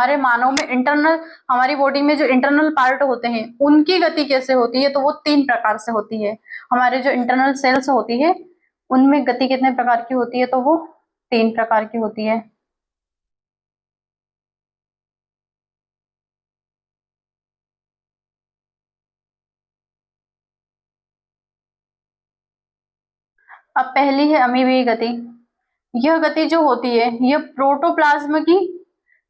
हमारे मानव में इंटरनल, हमारी बॉडी में जो इंटरनल पार्ट होते हैं उनकी गति कैसे होती है, तो वो 3 प्रकार से होती है। हमारे जो इंटरनल सेल्स होती है उनमें गति कितने प्रकार की होती है, तो वो 3 प्रकार की होती है। अब पहली है अमीबीय गति। यह गति जो होती है यह प्रोटोप्लाज्म की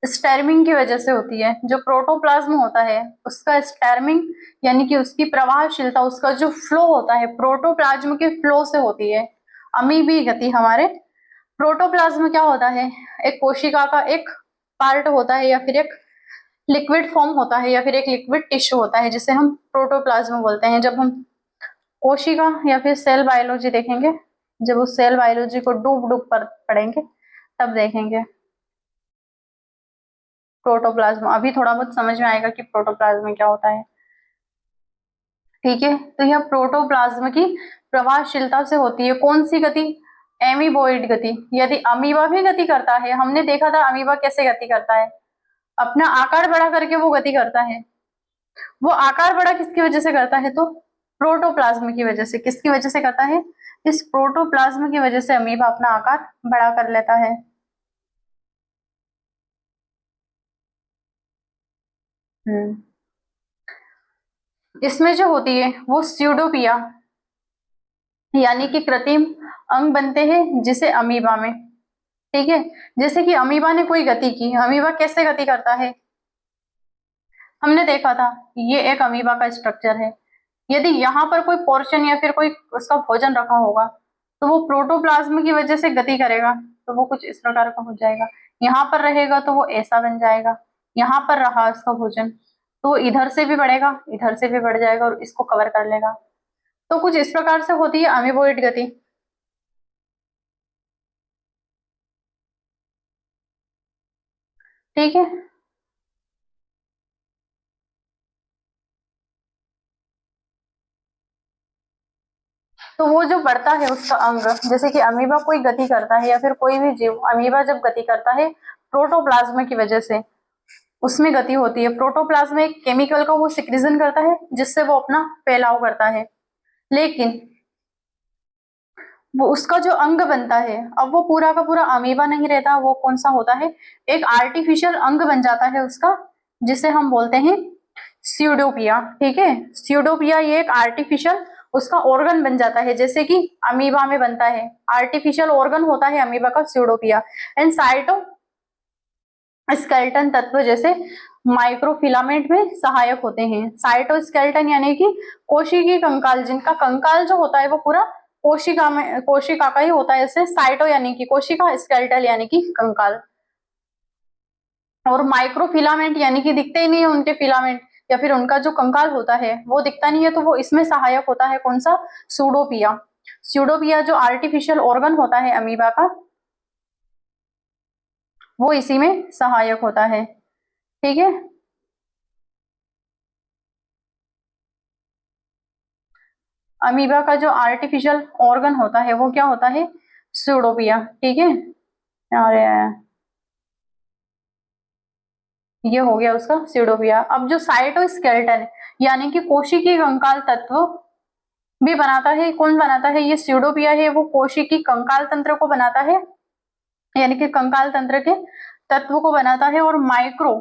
स्टर्मिंग की वजह से होती है। जो प्रोटोप्लाज्म होता है उसका स्टर्मिंग यानी कि उसकी प्रवाहशीलता, उसका जो फ्लो होता है प्रोटोप्लाज्म के फ्लो से होती है अमीबीय गति। हमारे प्रोटोप्लाज्म क्या होता है, एक कोशिका का एक पार्ट होता है या फिर एक लिक्विड फॉर्म होता है या फिर एक लिक्विड टिश्यू होता है जिसे हम प्रोटोप्लाज्म बोलते हैं। जब हम कोशिका या फिर सेल बायोलॉजी देखेंगे, जब उस सेल बायोलॉजी को डूब डूब पर पढ़ेंगे तब देखेंगे प्रोटोप्लाज्म। अभी थोड़ा बहुत समझ में आएगा कि प्रोटोप्लाज्म क्या होता है। ठीक है, तो यह प्रोटोप्लाज्म की प्रवाहशीलता से होती है। कौन सी गति, एमीबोइड गति। यदि अमीबा भी गति करता है, हमने देखा था अमीबा कैसे गति करता है, अपना आकार बड़ा करके वो गति करता है। वो आकार बड़ा किसकी वजह से करता है, तो प्रोटोप्लाज्म की वजह से। किसकी वजह से करता है, इस प्रोटोप्लाज्म की वजह से अमीबा अपना आकार बड़ा कर लेता है। इसमें जो होती है वो स्यूडोपिया यानी कि कृत्रिम अंग बनते हैं जिसे अमीबा में। ठीक है, जैसे कि अमीबा ने कोई गति की, अमीबा कैसे गति करता है, हमने देखा था ये एक अमीबा का स्ट्रक्चर है। यदि यहाँ पर कोई पोर्शन या फिर कोई उसका भोजन रखा होगा तो वो प्रोटोप्लाज्म की वजह से गति करेगा, तो वो कुछ इस प्रकार का हो जाएगा। यहाँ पर रहेगा तो वो ऐसा बन जाएगा। यहाँ पर रहा इसका भोजन तो इधर से भी बढ़ेगा, इधर से भी बढ़ जाएगा और इसको कवर कर लेगा। तो कुछ इस प्रकार से होती है अमीबोइड गति। ठीक है, तो वो जो बढ़ता है उसका अंग, जैसे कि अमीबा कोई गति करता है या फिर कोई भी जीव, अमीबा जब गति करता है प्रोटोप्लाज्म की वजह से उसमें गति होती है। प्रोटोप्लाज्म एक केमिकल का वो सिक्रीजन करता है जिससे वो अपना फैलाव करता है। लेकिन वो उसका जो अंग बनता है, अब वो पूरा का पूरा अमीबा नहीं रहता, वो कौन सा होता है, एक आर्टिफिशियल अंग बन जाता है उसका, जिसे हम बोलते हैं स्यूडोपिया। ठीक है, स्यूडोपिया ये एक आर्टिफिशियल उसका ऑर्गन बन जाता है, जैसे कि अमीबा में बनता है आर्टिफिशियल ऑर्गन होता है अमीबा का स्यूडोपिया। एंड साइटो स्केलेटन तत्व जैसे माइक्रोफिलामेंट में सहायक होते हैं। साइटोस्केलेटन यानी कि कोशिकी कंकाल, जिनका कंकाल जो होता है वो पूरा कोशिका का ही होता है। इससे साइटो यानी कि कोशिका, स्केलेटल यानी कि कंकाल। और माइक्रोफिलामेंट यानी कि दिखते ही नहीं है उनके फिलामेंट या फिर उनका जो कंकाल होता है वो दिखता नहीं है, तो वो इसमें सहायक होता है। कौन सा, सूडोपिया। सूडोपिया जो आर्टिफिशियल ऑर्गन होता है अमीबा का वो इसी में सहायक होता है। ठीक है, अमीबा का जो आर्टिफिशियल ऑर्गन होता है वो क्या होता है, सूडोपिया। ठीक है, और ये हो गया उसका सूडोपिया। अब जो साइटोस्केलेटन यानी कि कोशिकी कंकाल तत्व भी बनाता है, कौन बनाता है, ये सूडोपिया है, वो कोशिकी कंकाल तंत्र को बनाता है यानी कि कंकाल तंत्र के तत्व को बनाता है और माइक्रो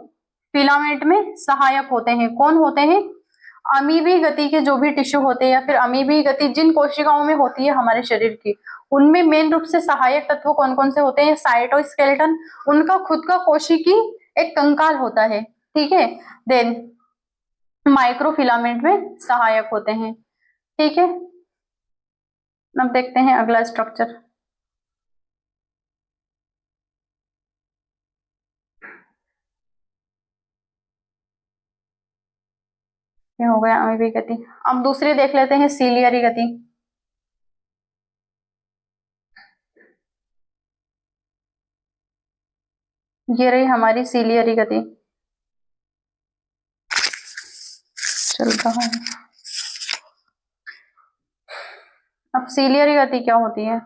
फिलामेंट में सहायक होते हैं। कौन होते हैं, अमीबी गति के जो भी टिश्यू होते हैं या फिर अमीबी गति जिन कोशिकाओं में होती है हमारे शरीर की, उनमें मेन रूप से सहायक तत्व कौन कौन से होते हैं, साइटोस्केलेटन, उनका खुद का कोशिकी एक कंकाल होता है। ठीक है, देन माइक्रोफिलामेंट में सहायक होते हैं। ठीक है, अब देखते हैं अगला स्ट्रक्चर। ये हो गया अमीबी गति। अब दूसरी देख लेते हैं, सीलियरी गति। ये रही हमारी सीलियरी गति, चल रहा है। अब सीलियरी गति क्या होती है,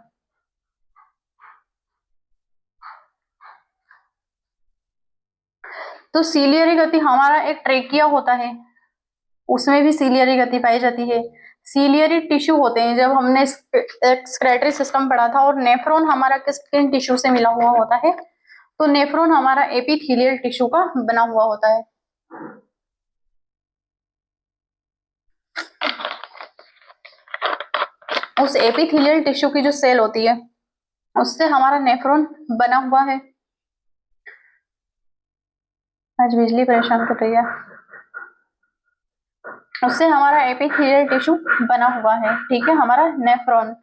तो सीलियरी गति हमारा एक ट्रेकिया होता है, उसमें भी सीलियरी गति पाई जाती है। सीलियरी टिश्यू होते हैं, जब हमने एक्सक्रेटरी सिस्टम पढ़ा था, और नेफ्रॉन हमारा किन टिश्यू से मिला हुआ होता है, तो नेफ्रॉन हमारा एपिथेलियल टिश्यू का बना हुआ होता है। उस एपिथेलियल टिश्यू की जो सेल होती है उससे हमारा नेफ्रॉन बना हुआ है। आज बिजली परेशान कर रही है। उससे हमारा एपिथेलियल टिश्यू बना हुआ है, ठीक है, हमारा नेफ्रॉन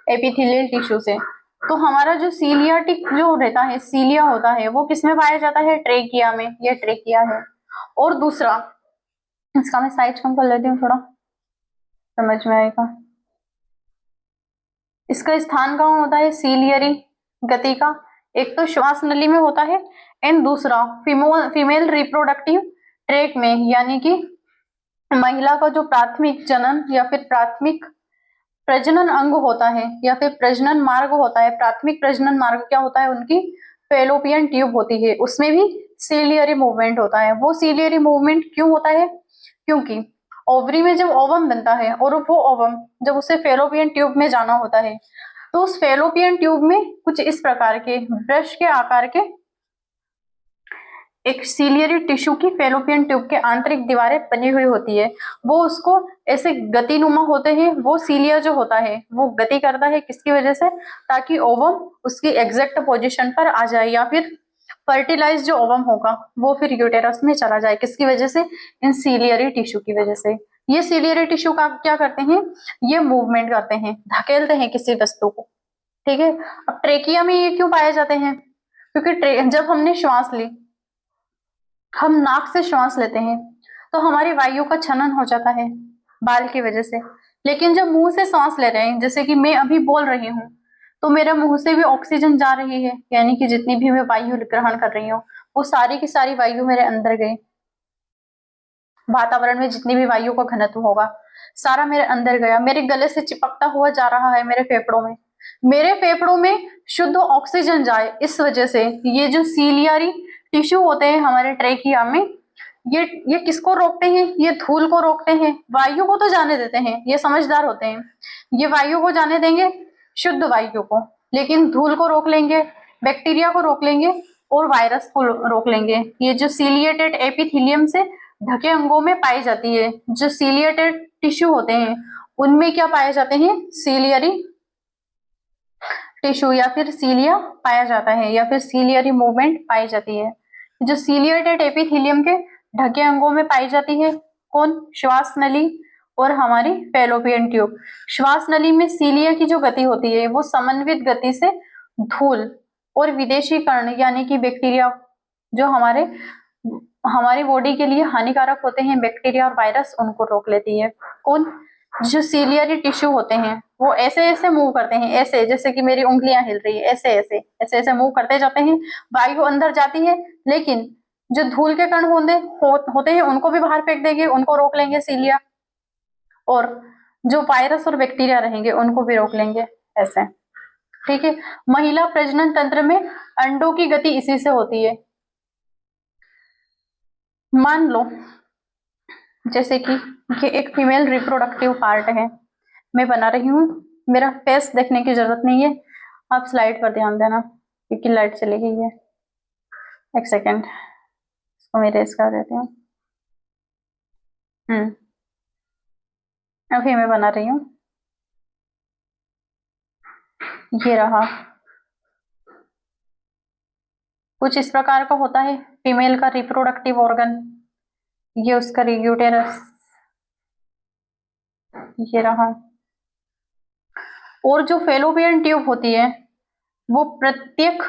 एपिथेलियल टिश्यू से। तो हमारा जो सीलियाटिक जो रहता है, सीलिया होता है, वो किसमें पाया जाता है? ट्रेकिया में। ये ट्रेकिया है। और दूसरा, इसका मैं साइज कम कर लेती हूँ, थोड़ा समझ में आएगा। इसका स्थान कहाँ होता है सीलियरी गति का? एक तो श्वास नली में होता है, एंड दूसरा फीमेल रिप्रोडक्टिव ट्रैक में, यानी कि महिला का जो प्राथमिक जनन या फिर प्राथमिक प्रजनन अंग होता है या फिर प्रजनन मार्ग होता है। प्राथमिक प्रजनन मार्ग क्या होता है? उनकी फेलोपियन ट्यूब होती है, उसमें भी सीलियरी मूवमेंट होता है। वो सीलियरी मूवमेंट क्यों होता है? क्योंकि ओवरी में जब ओवम बनता है और वो ओवम जब उसे फेलोपियन ट्यूब में जाना होता है, तो उस फेलोपियन ट्यूब में कुछ इस प्रकार के ब्रश के आकार के एक सीलियरी टिश्यू की फेलोपियन ट्यूब के आंतरिक दीवारें बनी हुई होती है। वो उसको ऐसे गतिनुमा होते हैं। वो सीलिया जो होता है वो गति करता है, किसकी वजह से? ताकि ओवम उसकी एग्जैक्ट पोजीशन पर आ जाए, या फिर फर्टिलाइज जो ओवम होगा वो फिर यूटेरस में चला जाए। किसकी वजह से? इन सीलियरी टिश्यू की वजह से। ये सीलियरी टिश्यू का क्या करते हैं? ये मूवमेंट करते हैं, धकेलते हैं किसी वस्तु को, ठीक है। अब ट्रेकिया में ये क्यों पाए जाते हैं? क्योंकि जब हमने श्वास ली, हम नाक से श्वास लेते हैं तो हमारी वायु का छनन हो जाता है बाल की वजह से। लेकिन जब मुंह से सांस ले रहे हैं, जैसे कि मैं अभी बोल रही हूँ, तो मेरे मुंह से भी ऑक्सीजन जा रही है, यानी कि जितनी भी मैं वायु ग्रहण कर रही हूँ वो सारी की सारी वायु मेरे अंदर गई। वातावरण में जितनी भी वायु का घनत्व होगा सारा मेरे अंदर गया, मेरे गले से चिपकता हुआ जा रहा है मेरे फेफड़ों में। मेरे फेफड़ों में शुद्ध ऑक्सीजन जाए, इस वजह से ये जो सीलियरी टिश्यू होते हैं हमारे ट्रेकिया में, ये किसको रोकते हैं? ये धूल को रोकते हैं। वायु को तो जाने देते हैं, ये समझदार होते हैं। ये वायु को जाने देंगे, शुद्ध वायु को, लेकिन धूल को रोक लेंगे, बैक्टीरिया को रोक लेंगे और वायरस को रोक लेंगे। ये जो सीलिएटेड एपिथेलियम से ढके अंगों में पाई जाती है, जो सीलिएटेड टिश्यू होते हैं उनमें क्या पाए जाते हैं? सीलियरी टिश्यू या फिर सीलिया पाया जाता है, या फिर सीलियरी मूवमेंट पाई जाती है। जो सीलिएटेड एपिथेलियम के ढके अंगों में पाई जाती है, कौन? श्वास नली और हमारी फेलोपियन ट्यूब। श्वास नली में सीलिया की जो गति होती है वो समन्वित गति से धूल और विदेशी कण यानी कि बैक्टीरिया, जो हमारी बॉडी के लिए हानिकारक होते हैं, बैक्टीरिया और वायरस, उनको रोक लेती है। कौन? जो सीलियरी टिश्यू होते हैं वो ऐसे ऐसे मूव करते हैं, ऐसे जैसे कि मेरी उंगलियां हिल रही है, ऐसे ऐसे ऐसे ऐसे मूव करते जाते हैं। वायु अंदर जाती है, लेकिन जो धूल के कण होते हैं उनको भी बाहर फेंक देंगे, उनको रोक लेंगे सीलिया, और जो वायरस और बैक्टीरिया रहेंगे उनको भी रोक लेंगे, ऐसे, ठीक है। महिला प्रजनन तंत्र में अंडों की गति इसी से होती है। मान लो जैसे कि ये एक फीमेल रिप्रोडक्टिव पार्ट है, मैं बना रही हूँ, मेरा फेस देखने की जरूरत नहीं है, आप स्लाइड पर ध्यान देना क्योंकि लाइट चली गई है। एक सेकेंड, इसको मैं रेस कर देती हूँ। अभी मैं बना रही हूँ, ये रहा। कुछ इस प्रकार का होता है फीमेल का रिप्रोडक्टिव ऑर्गन, ये उसका यूटेरस, ये रहा। और जो फेलोपियन ट्यूब होती है वो प्रत्येक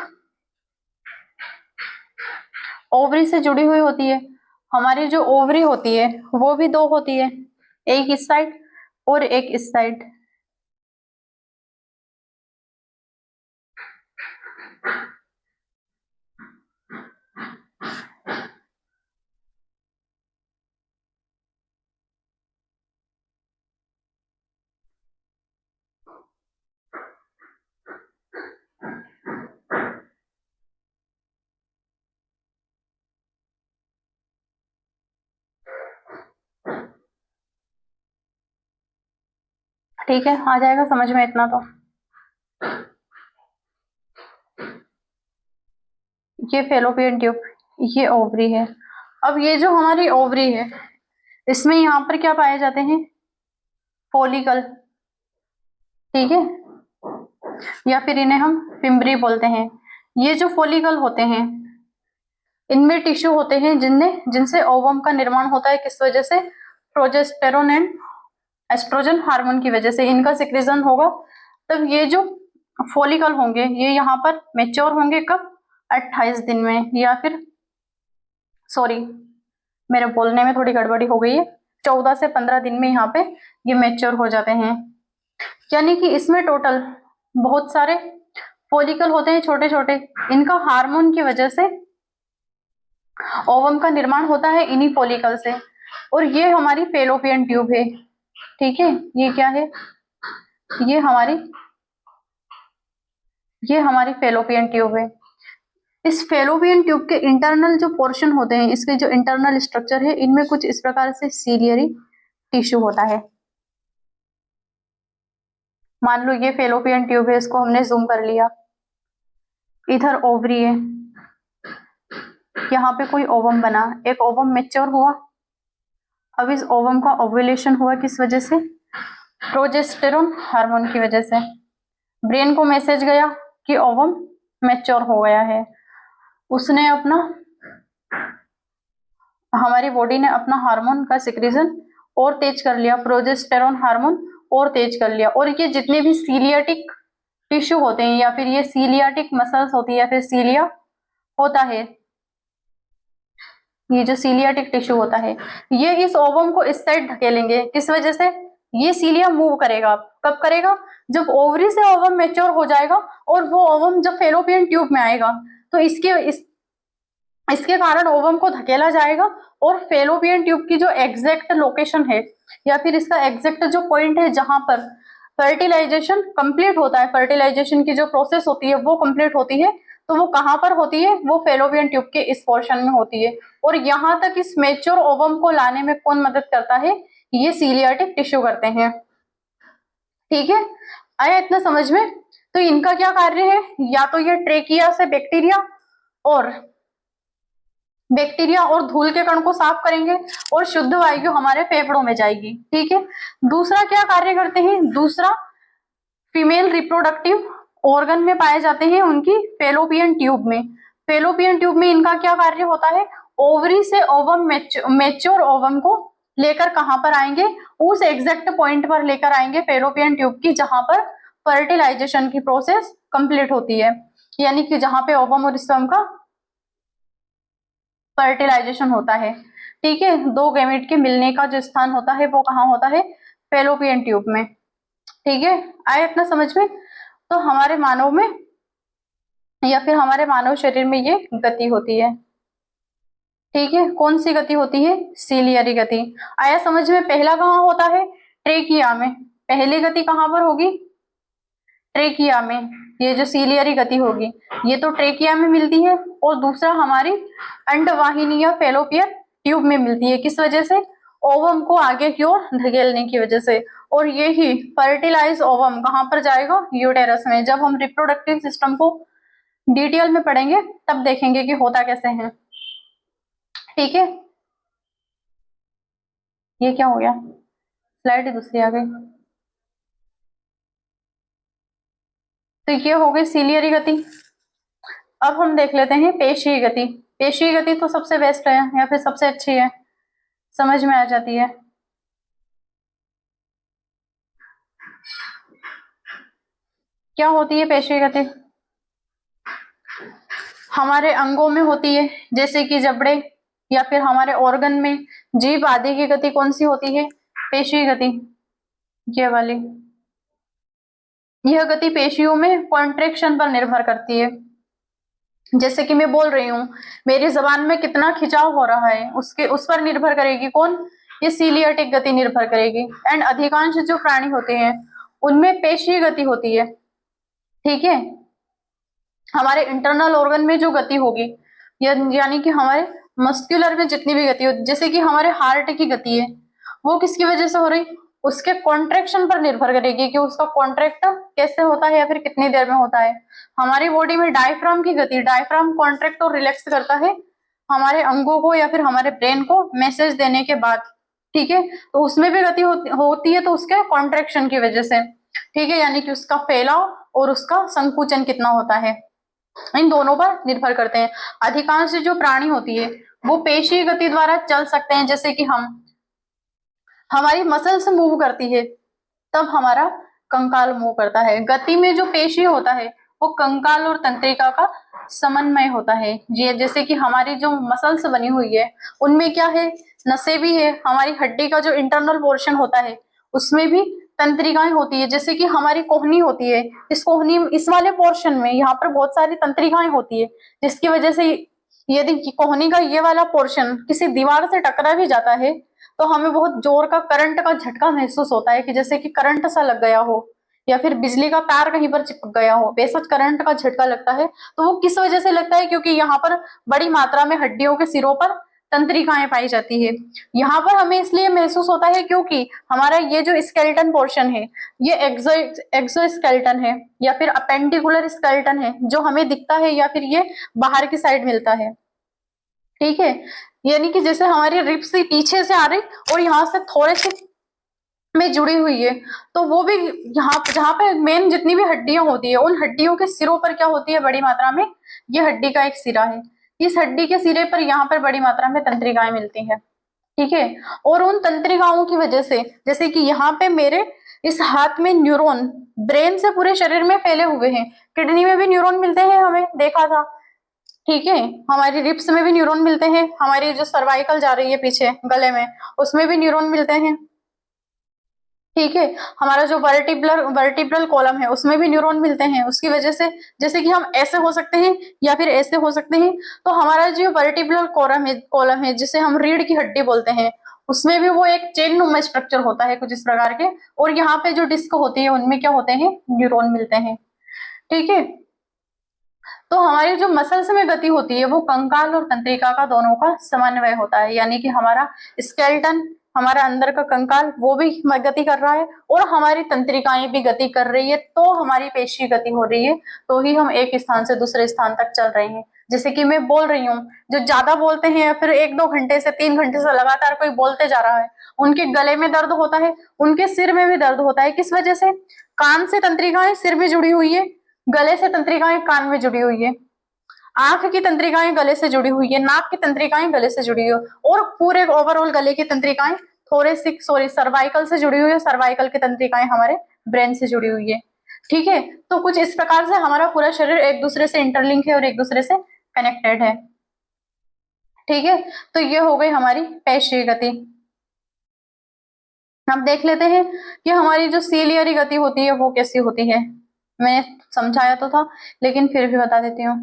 ओवरी से जुड़ी हुई होती है। हमारी जो ओवरी होती है वो भी दो होती है, एक इस साइड और एक इस साइड। ठीक है, आ जाएगा समझ में इतना तो। ये फेलोपियन ट्यूब, ये ओवरी है। अब ये जो हमारी ओवरी है, इसमें यहाँ पर क्या पाए जाते हैं? फॉलिकल, ठीक है, या फिर इन्हें हम फिम्बरी बोलते हैं। ये जो फॉलिकल होते हैं, इनमें टिश्यू होते हैं जिनसे ओवम का निर्माण होता है। किस वजह से? प्रोजेस्टेरोन एंड एस्ट्रोजन हार्मोन की वजह से इनका सिक्रीजन होगा। तब ये जो फॉलिकल होंगे ये यहाँ पर मेच्योर होंगे कब? 28 दिन में, या फिर सॉरी मेरे बोलने में थोड़ी गड़बड़ी हो गई है, 14 से 15 दिन में यहाँ पे ये मेच्योर हो जाते हैं। यानी कि इसमें टोटल बहुत सारे फॉलिकल होते हैं छोटे छोटे। इनका हार्मोन की वजह से ओवम का निर्माण होता है इन्हीं फॉलिकल से। और ये हमारी फेलोपियन ट्यूब है, ठीक है। ये क्या है? ये हमारी फेलोपियन ट्यूब है। इस फेलोपियन ट्यूब के इंटरनल जो पोर्शन होते हैं, इसके जो इंटरनल स्ट्रक्चर है, इनमें कुछ इस प्रकार से सीलियरी टिश्यू होता है। मान लो ये फेलोपियन ट्यूब है, इसको हमने जूम कर लिया। इधर ओवरी है, यहाँ पे कोई ओवम बना, एक ओवम मैच्योर हुआ। अब इस ओवम का ओव्यूलेशन हुआ किस वजह से? प्रोजेस्टेरोन हार्मोन की वजह से। ब्रेन को मैसेज गया कि ओवम मैच्योर हो गया है। उसने अपना, हमारी बॉडी ने अपना हार्मोन का सिक्रीजन और तेज कर लिया, प्रोजेस्टेरोन हार्मोन और तेज कर लिया। और ये जितने भी सीलियाटिक टिश्यू होते हैं, या फिर ये सीलियाटिक मसल्स होती है, या फिर सीलिया होता है, ये जो सीलियाटिक टिश्यू होता है, ये इस ओवम को इस साइड धकेलेंगे। किस वजह से? ये सीलिया मूव करेगा। कब करेगा? जब ओवरी से ओवम मैच्योर हो जाएगा और वो ओवम जब फेलोपियन ट्यूब में आएगा, तो इसके कारण ओवम को धकेला जाएगा। और फेलोपियन ट्यूब की जो एग्जैक्ट लोकेशन है, या फिर इसका एग्जैक्ट जो पॉइंट है जहां पर फर्टिलाइजेशन कंप्लीट होता है, फर्टिलाइजेशन की जो प्रोसेस होती है वो कंप्लीट होती है, तो वो कहां पर होती है? वो फेलोपियन ट्यूब के इस पोर्शन में होती है। और यहां तक इस मैच्योर ओवम को लाने में कौन मदद करता है? ये सीलियाटिक टिश्यू करते हैं, ठीक है। आया इतना समझ में? तो इनका क्या कार्य है? या तो ये ट्रेकिया से बैक्टीरिया और धूल के कण को साफ करेंगे और शुद्ध वायु हमारे फेफड़ों में जाएगी, ठीक है। दूसरा क्या कार्य करते हैं? दूसरा, फीमेल रिप्रोडक्टिव ऑर्गन में पाए जाते हैं उनकी फेलोपियन ट्यूब में। फेलोपियन ट्यूब में इनका क्या कार्य होता है? ओवरी से ओवम, मैच्योर ओवम को लेकर कहां पर आएंगे? उस एग्जैक्ट पॉइंट पर लेकर आएंगे फेलोपियन ट्यूब की जहां पर फर्टिलाइजेशन की प्रोसेस कंप्लीट होती है। यानी कि जहां पे ओवम और स्पर्म का फर्टिलाइजेशन होता है, ठीक है। दो गैमेट के मिलने का जो स्थान होता है वो कहाँ होता है? फेलोपियन ट्यूब में, ठीक है। आया इतना समझ में? तो हमारे मानव में, या फिर हमारे मानव शरीर में ये गति होती है, ठीक है। कौन सी गति होती है? सीलियरी गति। आया समझ में? पहला कहाँ होता है? ट्रेकिया में। पहली गति कहाँ पर होगी? ट्रेकिया में। ये जो सीलियरी गति होगी ये तो ट्रेकिया में मिलती है, और दूसरा हमारी अंडवाहिनी या फेलोपियन ट्यूब में मिलती है। किस वजह से? ओवम को आगे की ओर धकेलने की वजह से। और यही फर्टिलाइज ओवम कहां पर जाएगा? यूटेरस में। जब हम रिप्रोडक्टिव सिस्टम को डिटेल में पढ़ेंगे तब देखेंगे कि होता कैसे है, ठीक है। ये क्या हो गया? स्लाइड दूसरी आ गई। तो ये हो गई सीलियरी गति। अब हम देख लेते हैं पेशीय गति। पेशीय गति तो सबसे बेस्ट है, या फिर सबसे अच्छी है, समझ में आ जाती है। क्या होती है पेशीय गति? हमारे अंगों में होती है, जैसे कि जबड़े, या फिर हमारे ऑर्गन में जीभ आदि की गति कौन सी होती है? पेशीय गति, ये वाली। यह गति पेशियों में कॉन्ट्रेक्शन पर निर्भर करती है। जैसे कि मैं बोल रही हूँ, मेरी जबान में कितना खिंचाव हो रहा है उस पर निर्भर करेगी कौन? ये सीलियाटिक गति निर्भर करेगी। एंड अधिकांश जो प्राणी होते हैं उनमें पेशीय गति होती है, ठीक है। हमारे इंटरनल ऑर्गन में जो गति होगी, यानी कि हमारे मस्कुलर में जितनी भी गति होती, जैसे कि हमारे हार्ट की गति है, वो किसकी वजह से हो रही? उसके कॉन्ट्रेक्शन पर निर्भर करेगी कि उसका कॉन्ट्रैक्ट कैसे होता है या फिर कितनी देर में होता है। हमारी बॉडी में डायफ्राम की गति, डायफ्राम कॉन्ट्रैक्ट और रिलैक्स करता है हमारे अंगों को या फिर हमारे ब्रेन को मैसेज देने के बाद, ठीक है। तो उसमें भी गति होती है तो उसके कॉन्ट्रेक्शन की वजह से, ठीक है, यानी कि उसका फैलाव और उसका संकुचन कितना होता है, इन दोनों पर निर्भर करते हैं। अधिकांश जो प्राणी होती है वो पेशी गति द्वारा चल सकते हैं, जैसे कि हमारी मसल्स मूव करती है तब हमारा कंकाल मूव करता है। गति में जो पेशी होता है वो कंकाल और तंत्रिका का समन्वय होता है। ये जैसे कि हमारी जो मसल्स बनी हुई है उनमें क्या है, नसें भी है, हमारी हड्डी का जो इंटरनल पोर्शन होता है उसमें भी तंत्रिकाएं होती है। जैसे कि हमारी कोहनी होती है, इस कोहनी, इस वाले पोर्शन में यहाँ पर बहुत सारी तंत्रिकाएं होती है, जिसकी वजह से यदि कोहनी का ये वाला पोर्शन किसी दीवार से टकरा भी जाता है तो हमें बहुत जोर का करंट का झटका महसूस होता है, कि जैसे कि करंट सा लग गया हो या फिर बिजली का तार कहीं पर चिपक गया हो, वैसा करंट का झटका लगता है। तो वो किस वजह से लगता है, क्योंकि यहाँ पर बड़ी मात्रा में हड्डियों के सिरों पर तंत्रिकाएं पाई जाती है। यहाँ पर हमें इसलिए महसूस होता है क्योंकि हमारा ये जो स्केलेटन पोर्शन है ये एक्सोस्केलेटन है या फिर अपेंडिकुलर स्केलेटन है जो हमें दिखता है, या फिर ये बाहर की साइड मिलता है, ठीक है। यानी कि जैसे हमारी रिब्स पीछे से आ रही और यहाँ से थोड़े से में जुड़ी हुई है, तो वो भी यहाँ जहाँ पे मेन जितनी भी हड्डियां होती है उन हड्डियों के सिरों पर क्या होती है, बड़ी मात्रा में, ये हड्डी का एक सिरा है, इस हड्डी के सिरे पर यहाँ पर बड़ी मात्रा में तंत्रिकाएं मिलती है, ठीक है। और उन तंत्रिकाओं की वजह से, जैसे कि यहाँ पे मेरे इस हाथ में न्यूरॉन ब्रेन से पूरे शरीर में फैले हुए हैं, किडनी में भी न्यूरॉन मिलते हैं, हमें देखा था, ठीक है। हमारी रिब्स में भी न्यूरॉन मिलते हैं, हमारी जो सर्वाइकल जा रही है पीछे गले में उसमें भी न्यूरॉन मिलते हैं, ठीक है। हमारा जो वर्टिब्रल कॉलम है उसमें भी न्यूरॉन मिलते हैं, उसकी वजह से जैसे कि हम ऐसे हो सकते हैं या फिर ऐसे हो सकते हैं। तो हमारा जो वर्टिब्रल कॉलम है जिसे हम रीढ़ की हड्डी बोलते हैं, उसमें भी वो एक चेन नुमा स्ट्रक्चर होता है कुछ इस प्रकार के, और यहाँ पे जो डिस्क होती है उनमें क्या होते हैं, न्यूरॉन मिलते हैं, ठीक है। तो हमारी जो मसल्स में गति होती है वो कंकाल और तंत्रिका का दोनों का समन्वय होता है, यानी कि हमारा स्केलेटन, हमारा अंदर का कंकाल वो भी गति कर रहा है और हमारी तंत्रिकाएं भी गति कर रही है, तो हमारी पेशी गति हो रही है, तो ही हम एक स्थान से दूसरे स्थान तक चल रहे हैं। जैसे कि मैं बोल रही हूँ, जो ज्यादा बोलते हैं या फिर 1-2 घंटे से 3 घंटे से लगातार कोई बोलते जा रहा है, उनके गले में दर्द होता है, उनके सिर में भी दर्द होता है, किस वजह से, कान से तंत्रिकाएं सिर में जुड़ी हुई है, गले से तंत्रिकाएं कान में जुड़ी हुई है, आंख की तंत्रिकाएं गले से जुड़ी हुई है, नाक की तंत्रिकाएं गले से जुड़ी हुई है, और पूरे ओवरऑल गले की तंत्रिकाएं सर्वाइकल से जुड़ी हुई है, सर्वाइकल की तंत्रिकाएं हमारे ब्रेन से जुड़ी हुई है, ठीक है। तो कुछ इस प्रकार से हमारा पूरा शरीर एक दूसरे से इंटरलिंक है और एक दूसरे से कनेक्टेड है, ठीक है। तो ये हो गई हमारी पेशीय गति। अब देख लेते हैं कि हमारी जो सीलियरी गति होती है वो कैसी होती है। मैंने समझाया तो था लेकिन फिर भी बता देती हूँ,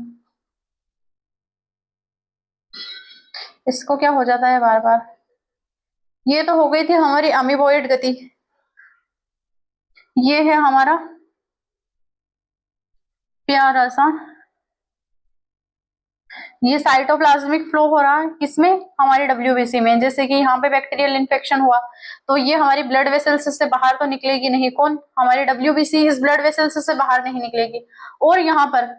इसको क्या हो जाता है बार बार। ये तो हो गई थी हमारी अमीबॉइड गति, ये है हमारा प्यारा सा, ये साइटोप्लाज्मिक फ्लो हो रहा है किसमें, हमारी डब्ल्यूबीसी में। जैसे कि यहाँ पे बैक्टीरियल इन्फेक्शन हुआ तो ये हमारी ब्लड वेसल्स से बाहर तो निकलेगी नहीं, कौन, हमारी डब्ल्यूबीसी इस ब्लड वेसल्स से बाहर नहीं निकलेगी, और यहाँ पर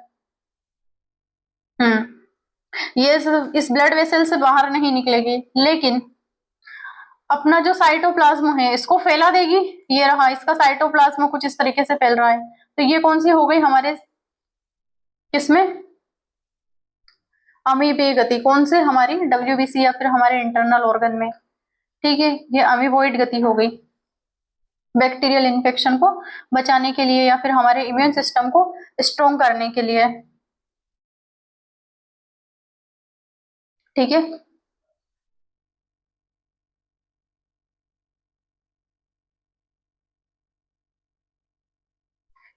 ये इस ब्लड वेसल से बाहर नहीं निकलेगी, लेकिन अपना जो साइटोप्लाज्म है इसको फैला देगी। ये रहा इसका साइटोप्लाज्म कुछ इस तरीके से फैल रहा है, तो ये कौन सी हो गई हमारे किसमें, अमीबीय गति, कौन से, हमारी डब्ल्यूबीसी या फिर हमारे इंटरनल ऑर्गन में, ठीक है। ये अमीबॉइड गति हो गई, बैक्टीरियल इन्फेक्शन को बचाने के लिए या फिर हमारे इम्यून सिस्टम को स्ट्रॉन्ग करने के लिए, ठीक है।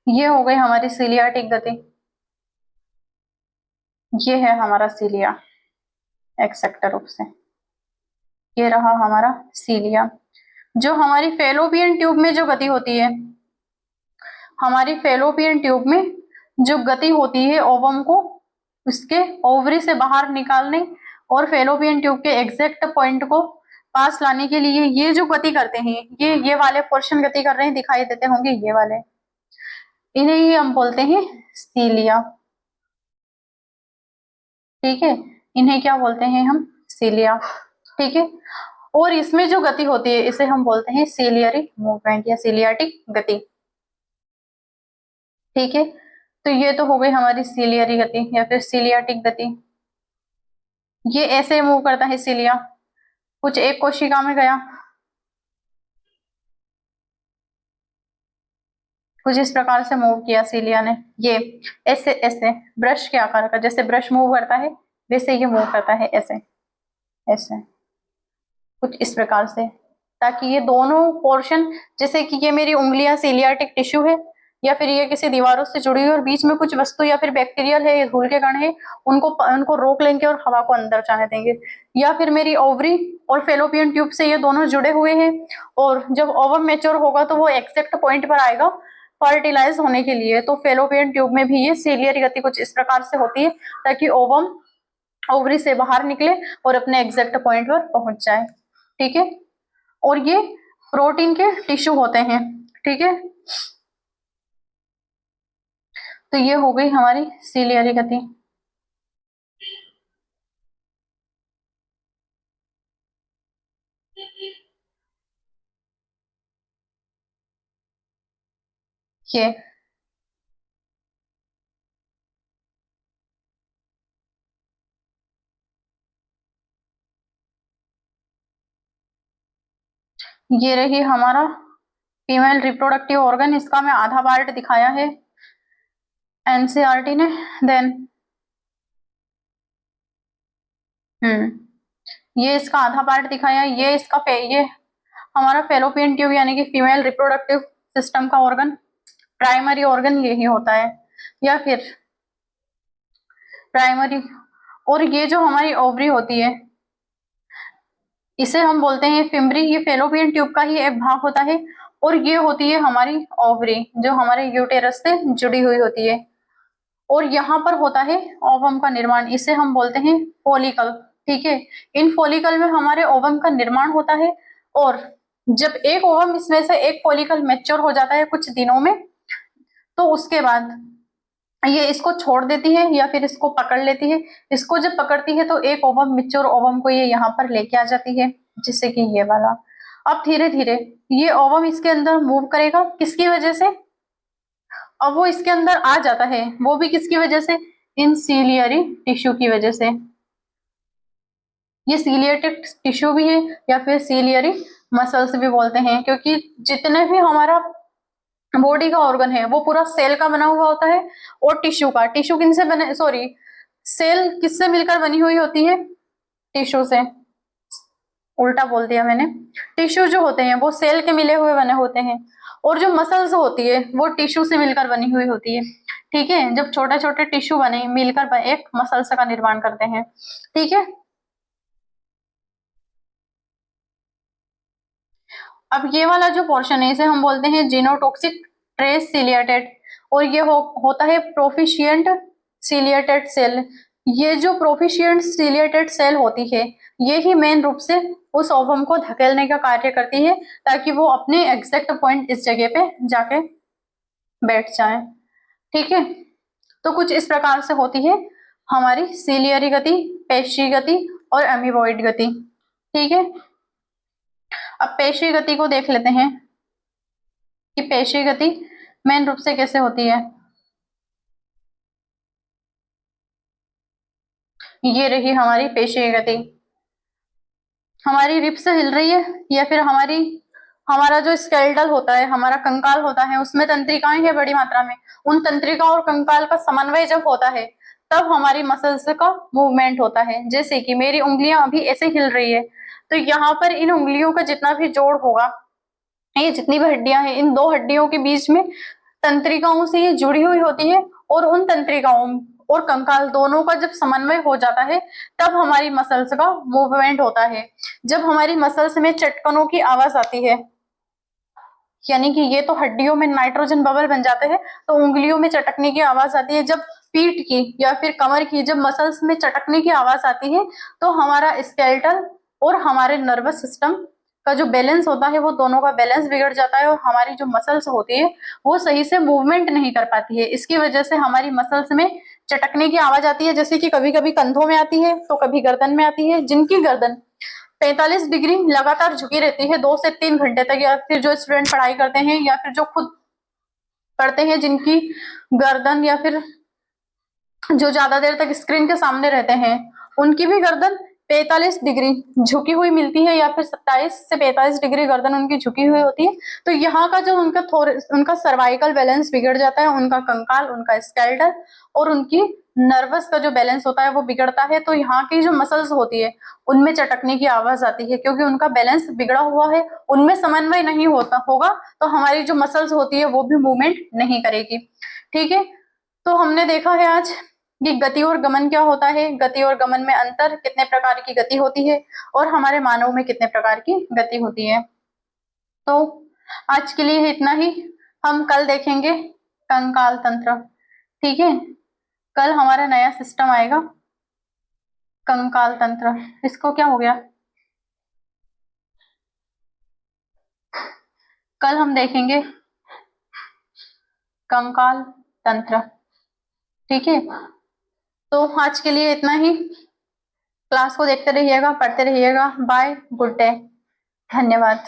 ये हो गई हमारी सीलियाटिक गति, ये है हमारा सीलिया एक्सेक्टर रूप से, ये रहा हमारा सीलिया। जो हमारी फेलोपियन ट्यूब में जो गति होती है, हमारी फेलोपियन ट्यूब में जो गति होती है ओवम को उसके ओवरी से बाहर निकालने और फेलोपियन ट्यूब के एग्जैक्ट पॉइंट को पास लाने के लिए ये जो गति करते हैं, ये वाले पोर्शन गति कर रहे हैं, दिखाई देते होंगे ये वाले, इन्हें ही हम बोलते हैं सीलिया। ठीक है, इन्हें क्या बोलते हैं हम? सीलिया। ठीक है, और इसमें जो गति होती है इसे हम बोलते हैं सीलियरी मूवमेंट या सीलियाटिक गति। ठीक है, तो ये तो हो गई हमारी सीलियरी गति या फिर सीलियाटिक गति। ये ऐसे मूव करता है सीलिया, कुछ एक कोशिका में गया, कुछ इस प्रकार से मूव किया सीलिया ने, ये ऐसे ऐसे ब्रश के आकार का, जैसे ब्रश मूव करता है वैसे ये मूव करता है, ऐसे ऐसे कुछ इस प्रकार से, ताकि ये दोनों पोर्शन, जैसे कि ये मेरी उंगलियां सीलियाटिक टिश्यू है, या फिर ये किसी दीवारों से जुड़ी हुई और बीच में कुछ वस्तु या फिर बैक्टीरियल है, धूल के कण है, उनको रोक लेंगे और हवा को अंदर जाने देंगे। या फिर मेरी ओवरी और फेलोपियन ट्यूब से ये दोनों जुड़े हुए हैं, और जब ओवम मैच्योर होगा तो वो एग्जैक्ट पॉइंट पर आएगा फर्टिलाइज होने के लिए। तो फेलोपियन ट्यूब में भी ये सीलियरी गति कुछ इस प्रकार से होती है, ताकि ओवम ओवरी से बाहर निकले और अपने एग्जैक्ट पॉइंट पर पहुंच जाए। ठीक है, और ये प्रोटीन के टिश्यू होते हैं। ठीक है, तो ये हो गई हमारी सीलियरी गति। ये रही हमारा फीमेल रिप्रोडक्टिव ऑर्गन, इसका मैं आधा पार्ट दिखाया है एनसीईआरटी ने। देन ये इसका आधा पार्ट दिखाया, ये इसका ये हमारा फेलोपियन ट्यूब यानी कि फीमेल रिप्रोडक्टिव सिस्टम का ऑर्गन, प्राइमरी ऑर्गन यही होता है, या फिर प्राइमरी। और ये जो हमारी ओवरी होती है इसे हम बोलते हैं फिम्बरी, ये फेलोपियन ट्यूब का ही एक भाग होता है, और ये होती है हमारी ओवरी जो हमारे यूटेरस से जुड़ी हुई होती है, और यहाँ पर होता है ओवम का निर्माण, इसे हम बोलते हैं फॉलिकल। ठीक है, इन फॉलिकल में हमारे ओवम का निर्माण होता है, और जब एक ओवम इसमें से एक फॉलिकल मैच्योर हो जाता है कुछ दिनों में, तो उसके बाद ये इसको छोड़ देती है या फिर इसको पकड़ लेती है। इसको जब पकड़ती है तो एक ओवम मैच्योर ओवम को ये यहाँ पर लेके आ जाती है, जिससे कि ये वाला। अब धीरे धीरे ये ओवम इसके अंदर मूव करेगा, किसकी वजह से? अब वो इसके अंदर आ जाता है, वो भी किसकी वजह से? इन सीलियरी टिश्यू की वजह से। ये सीलियटिक टिश्यू भी है या फिर सीलियरी मसल्स भी बोलते हैं, क्योंकि जितने भी हमारा बॉडी का ऑर्गन है वो पूरा सेल का बना हुआ होता है, और टिश्यू का, टिश्यू किनसे बने, सॉरी सेल किससे मिलकर बनी हुई होती है? टिश्यू से, उल्टा बोल दिया मैंने। टिश्यू जो होते हैं वो सेल के मिले हुए बने होते हैं, और जो मसल्स होती है वो टिश्यू से मिलकर बनी हुई होती है। ठीक है, जब छोटे छोटे टिश्यू बने मिलकर एक मसल्स का निर्माण करते हैं। ठीक है, अब ये वाला जो पोर्शन है इसे हम बोलते हैं जीनोटॉक्सिक ट्रेस सीलिएटेड, और ये होता है प्रोफिशिएंट सीलिएटेड सेल। ये जो प्रोफिशिएंट सीलिएटेड सेल होती है ये ही मेन रूप से उस ओवम को धकेलने का कार्य करती है, ताकि वो अपने एग्जैक्ट पॉइंट इस जगह पे जाके बैठ जाए। ठीक है, तो कुछ इस प्रकार से होती है हमारी सीलियरी गति, पेशी गति और अमीबॉइड गति। ठीक है, अब पेशी गति को देख लेते हैं कि पेशी गति मेन रूप से कैसे होती है। ये रही हमारी पेशी गति, हमारी रिब्स हिल रही है, या फिर हमारा जो स्केलेटल होता है, हमारा कंकाल होता है, उसमें तंत्रिकाएं हैं बड़ी मात्रा में। उन तंत्रिका और कंकाल का समन्वय जब होता है तब हमारी मसल्स का मूवमेंट होता है। जैसे कि मेरी उंगलियां अभी ऐसे हिल रही है, तो यहाँ पर इन उंगलियों का जितना भी जोड़ होगा, ये जितनी भी हड्डियां हैं, इन दो हड्डियों के बीच में तंत्रिकाओं से ये जुड़ी हुई होती है, और उन तंत्रिकाओं और कंकाल दोनों का जब समन्वय हो जाता है तब हमारी मसल्स का मूवमेंट होता है। जब हमारी मसल्स में चटकनों की आवाज आती है, यानी कि ये तो हड्डियों में नाइट्रोजन बबल बन जाते हैं, तो उंगलियों में चटकने की आवाज आती है। जब पीठ की या फिर कमर की जब मसल्स में चटकने की आवाज आती है तो हमारा स्केलेटल और हमारे नर्वस सिस्टम का जो बैलेंस होता है वो दोनों का बैलेंस बिगड़ जाता है और हमारी जो मसल्स होती है वो सही से मूवमेंट नहीं कर पाती है। इसकी वजह से हमारी मसल्स में चटकने की आवाज आती है, जैसे कि कभी कभी कंधों में आती है तो कभी गर्दन में आती है। जिनकी गर्दन 45 डिग्री लगातार झुकी रहती है 2 से 3 घंटे तक, या फिर जो स्टूडेंट पढ़ाई करते हैं या फिर जो खुद पढ़ते हैं जिनकी गर्दन, या फिर जो ज्यादा देर तक स्क्रीन के सामने रहते हैं उनकी भी गर्दन 45 डिग्री झुकी हुई मिलती है, या फिर 27 से 45 डिग्री गर्दन उनकी झुकी हुई होती है। तो यहाँ का जो उनका सर्वाइकल बैलेंस बिगड़ जाता है, उनका कंकाल, उनका स्केलेटल और उनकी नर्वस का जो बैलेंस होता है वो बिगड़ता है। तो यहाँ की जो मसल्स होती है उनमें चटकने की आवाज आती है, क्योंकि उनका बैलेंस बिगड़ा हुआ है, उनमें समन्वय नहीं होगा तो हमारी जो मसल्स होती है वो भी मूवमेंट नहीं करेगी। ठीक है, तो हमने देखा है आज कि गति और गमन क्या होता है, गति और गमन में अंतर, कितने प्रकार की गति होती है और हमारे मानव में कितने प्रकार की गति होती है। तो आज के लिए इतना ही, हम कल देखेंगे कंकाल तंत्र। ठीक है, कल हमारा नया सिस्टम आएगा कंकाल तंत्र। इसको क्या हो गया, कल हम देखेंगे कंकाल तंत्र। ठीक है, तो आज के लिए इतना ही। क्लास को देखते रहिएगा, पढ़ते रहिएगा। बाय, गुड डे, धन्यवाद।